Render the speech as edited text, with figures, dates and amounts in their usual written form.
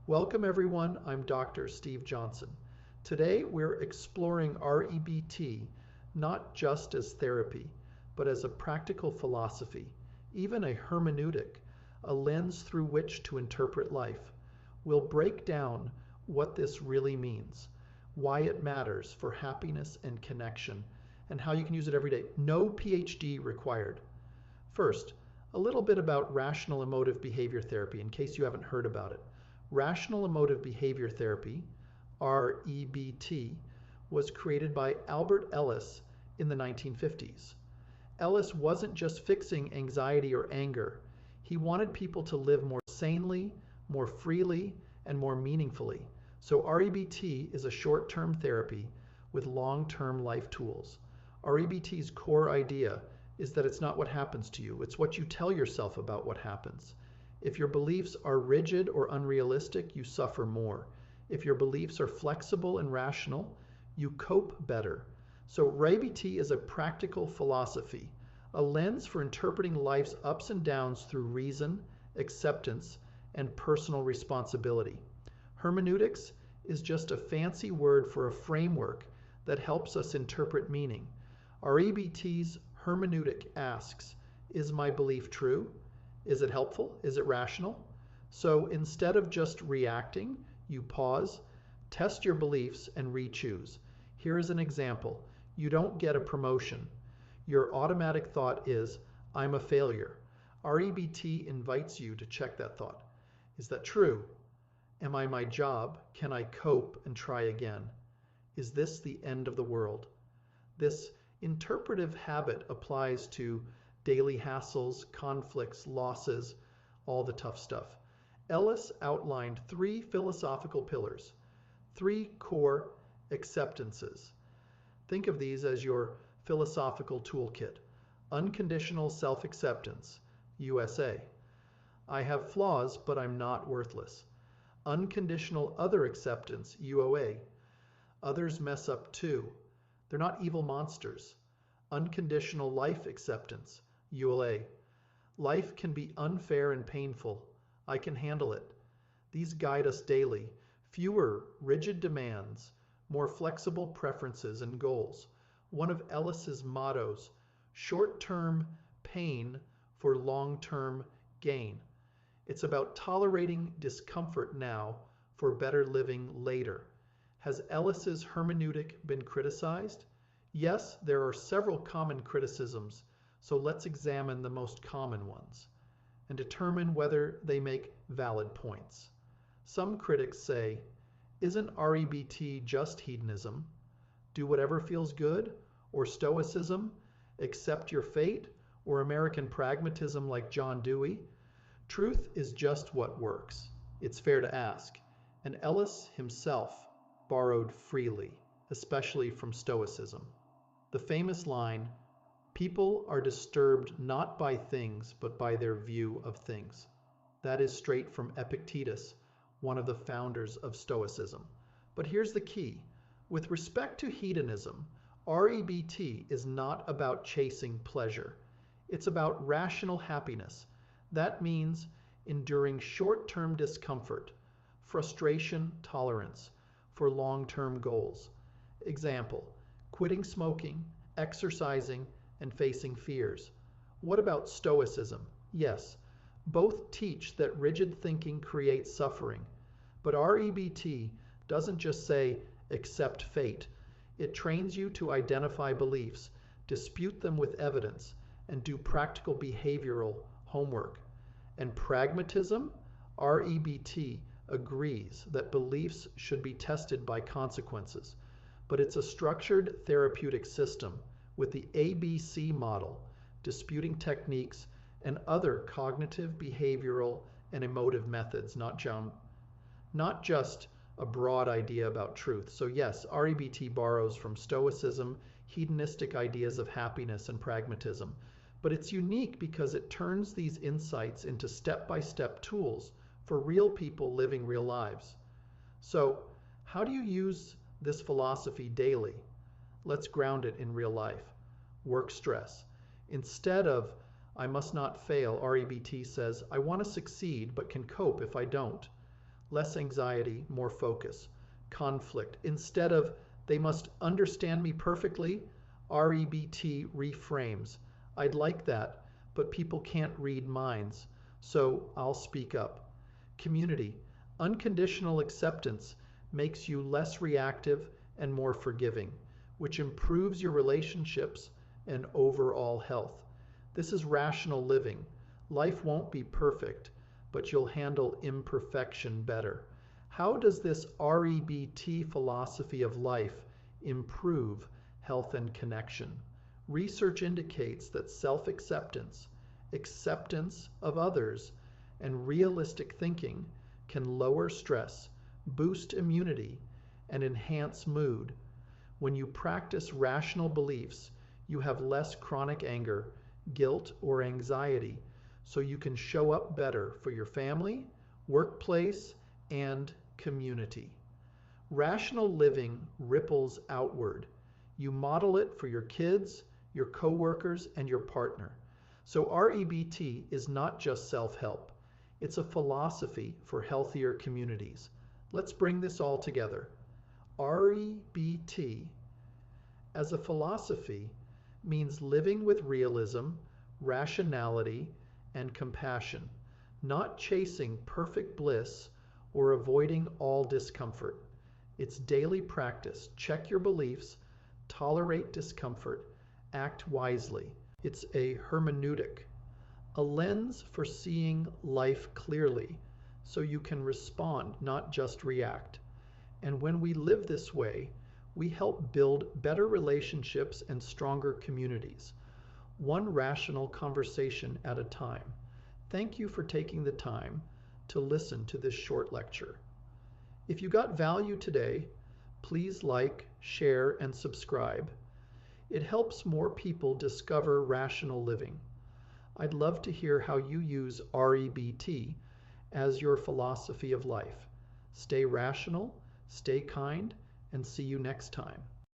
Welcome everyone, I'm Dr. Steve Johnson. Today we're exploring REBT not just as therapy, but as a practical philosophy, even a hermeneutic, a lens through which to interpret life. We'll break down what this really means, why it matters for happiness and connection, and how you can use it every day. No PhD required. First, a little bit about rational emotive behavior therapy in case you haven't heard about it. Rational Emotive Behavior Therapy, REBT, was created by Albert Ellis in the 1950s. Ellis wasn't just fixing anxiety or anger. He wanted people to live more sanely, more freely, and more meaningfully. So REBT is a short-term therapy with long-term life tools. REBT's core idea is that it's not what happens to you, it's what you tell yourself about what happens. If your beliefs are rigid or unrealistic, you suffer more. If your beliefs are flexible and rational, you cope better. So REBT is a practical philosophy, a lens for interpreting life's ups and downs through reason, acceptance, and personal responsibility. Hermeneutics is just a fancy word for a framework that helps us interpret meaning. REBT's hermeneutic asks, is my belief true? Is it helpful? Is it rational? So instead of just reacting, you pause, test your beliefs, and re-choose. Here is an example. You don't get a promotion. Your automatic thought is, I'm a failure. REBT invites you to check that thought. Is that true? Am I my job? Can I cope and try again? Is this the end of the world? This interpretive habit applies to daily hassles, conflicts, losses, all the tough stuff. Ellis outlined 3 philosophical pillars, 3 core acceptances. Think of these as your philosophical toolkit. Unconditional self-acceptance, USA. I have flaws, but I'm not worthless. Unconditional other acceptance, UOA. Others mess up too. They're not evil monsters. Unconditional life acceptance, ULA. Life can be unfair and painful. I can handle it. These guide us daily. Fewer rigid demands, more flexible preferences and goals. One of Ellis's mottos, short-term pain for long-term gain. It's about tolerating discomfort now for better living later. Has Ellis's hermeneutic been criticized? Yes, there are several common criticisms, so let's examine the most common ones and determine whether they make valid points. Some critics say, isn't REBT just hedonism? Do whatever feels good? Or Stoicism? Accept your fate? Or American pragmatism like John Dewey? Truth is just what works. It's fair to ask. And Ellis himself borrowed freely, especially from Stoicism. The famous line, people are disturbed not by things, but by their view of things. That is straight from Epictetus, one of the founders of Stoicism. But here's the key. With respect to hedonism, REBT is not about chasing pleasure. It's about rational happiness. That means enduring short-term discomfort, frustration tolerance for long-term goals. Example, quitting smoking, exercising, and facing fears. What about Stoicism? Yes, both teach that rigid thinking creates suffering, but REBT doesn't just say accept fate. It trains you to identify beliefs, dispute them with evidence, and do practical behavioral homework. And pragmatism, REBT agrees that beliefs should be tested by consequences, but it's a structured therapeutic system with the ABC model, disputing techniques, and other cognitive, behavioral, and emotive methods, not just a broad idea about truth. So yes, REBT borrows from Stoicism, hedonistic ideas of happiness and pragmatism, but it's unique because it turns these insights into step-by-step tools for real people living real lives. So how do you use this philosophy daily? Let's ground it in real life. Work stress. Instead of, I must not fail, REBT says, I want to succeed but can cope if I don't. less anxiety, more focus. Conflict. Instead of they must understand me perfectly, REBT reframes. I'd like that, but people can't read minds, so I'll speak up. Community. Unconditional acceptance makes you less reactive and more forgiving, which improves your relationships and overall health. This is rational living. Life won't be perfect, but you'll handle imperfection better. How does this REBT philosophy of life improve health and connection? Research indicates that self-acceptance, acceptance of others, and realistic thinking can lower stress, boost immunity, and enhance mood. When you practice rational beliefs, you have less chronic anger, guilt, or anxiety, so you can show up better for your family, workplace, and community. Rational living ripples outward. You model it for your kids, your coworkers, and your partner. So REBT is not just self-help. It's a philosophy for healthier communities. Let's bring this all together. REBT as a philosophy means living with realism, rationality, and compassion, not chasing perfect bliss or avoiding all discomfort. It's daily practice. Check your beliefs, tolerate discomfort, act wisely. It's a hermeneutic, a lens for seeing life clearly so you can respond, not just react. And when we live this way, we help build better relationships and stronger communities, one rational conversation at a time. Thank you for taking the time to listen to this short lecture. If you got value today, please like, share, and subscribe. It helps more people discover rational living. I'd love to hear how you use REBT as your philosophy of life. Stay rational, stay kind, and see you next time.